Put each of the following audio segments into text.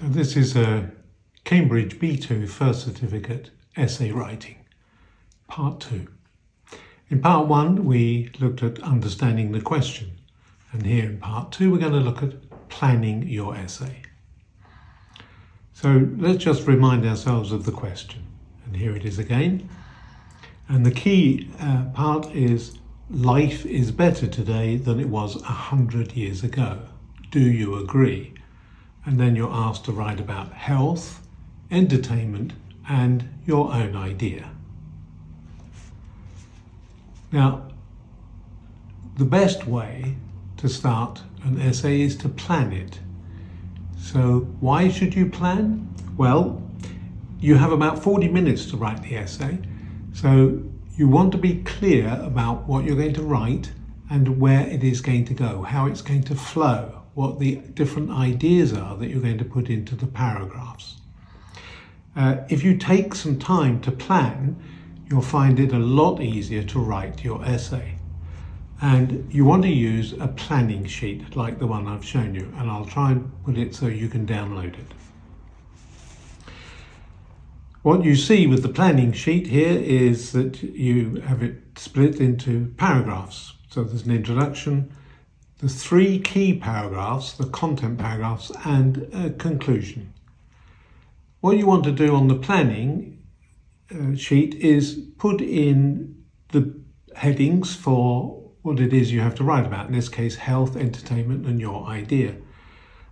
So this is a Cambridge B2 First Certificate Essay Writing, Part 2. In Part 1 we looked at understanding the question, and here in Part 2 we're going to look at planning your essay. So let's just remind ourselves of the question, and here it is again. And the key part is, life is better today than it was 100 years ago. Do you agree? And then you're asked to write about health, entertainment, and your own idea. Now, the best way to start an essay is to plan it. So why should you plan? Well, you have about 40 minutes to write the essay. So you want to be clear about what you're going to write and where it is going to go, how it's going to flow, what the different ideas are that you're going to put into the paragraphs. If you take some time to plan, you'll find it a lot easier to write your essay. And you want to use a planning sheet like the one I've shown you, and I'll try and put it so you can download it. What you see with the planning sheet here is that you have it split into paragraphs. So there's an introduction, the 3 key paragraphs, the content paragraphs, and a conclusion. What you want to do on the planning sheet is put in the headings for what it is you have to write about, in this case health, entertainment, and your idea.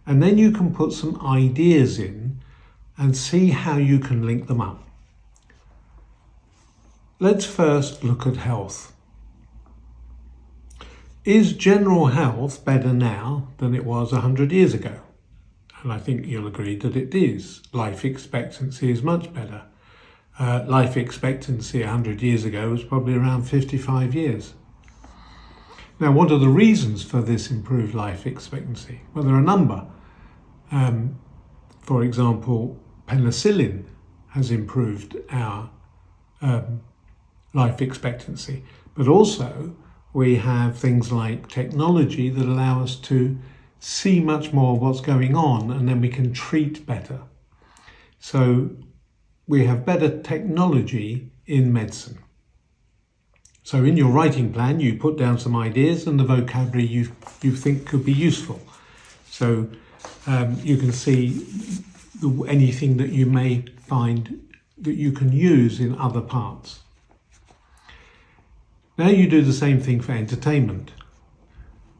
And then you can put some ideas in and see how you can link them up. Let's first look at health. Is general health better now than it was 100 years ago? And I think you'll agree that it is. Life expectancy is much better. Life expectancy 100 years ago was probably around 55 years. Now, what are the reasons for this improved life expectancy? Well, there are a number. For example, penicillin has improved our life expectancy, but also we have things like technology that allow us to see much more of what's going on, and then we can treat better. So we have better technology in medicine. So in your writing plan, you put down some ideas and the vocabulary you think could be useful. So you can see anything that you may find that you can use in other parts. Now you do the same thing for entertainment.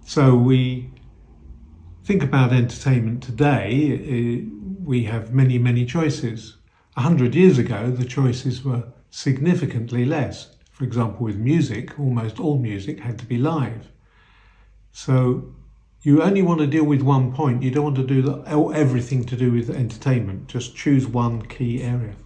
So we think about entertainment today, we have many, many choices. 100 years ago, the choices were significantly less. For example, with music, almost all music had to be live. So you only want to deal with one point. You don't want to do everything to do with entertainment. Just choose one key area.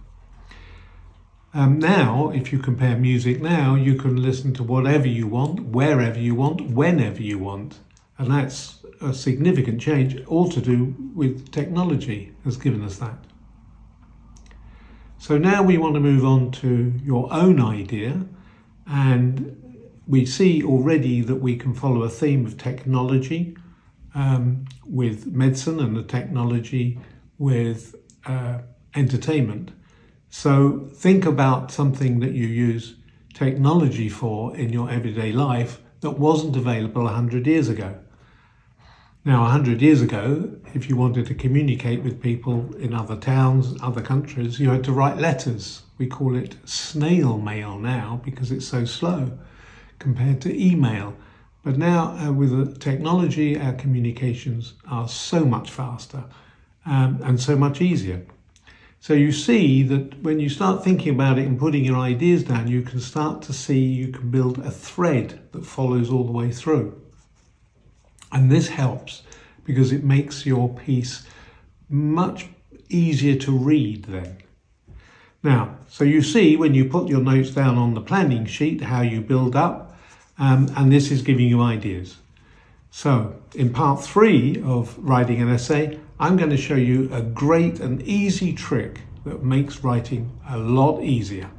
Now, if you compare music now, you can listen to whatever you want, wherever you want, whenever you want. And that's a significant change, all to do with technology has given us that. So now we want to move on to your own idea, and we see already that we can follow a theme of technology with medicine and the technology with entertainment. So think about something that you use technology for in your everyday life that wasn't available 100 years ago. Now, 100 years ago, if you wanted to communicate with people in other towns, other countries, you had to write letters. We call it snail mail now because it's so slow compared to email. But now with the technology, our communications are so much faster and so much easier. So you see that when you start thinking about it and putting your ideas down, you can start to see you can build a thread that follows all the way through. And this helps because it makes your piece much easier to read then. Now, so you see when you put your notes down on the planning sheet how you build up, and this is giving you ideas. So in part 3 of writing an essay, I'm going to show you a great and easy trick that makes writing a lot easier.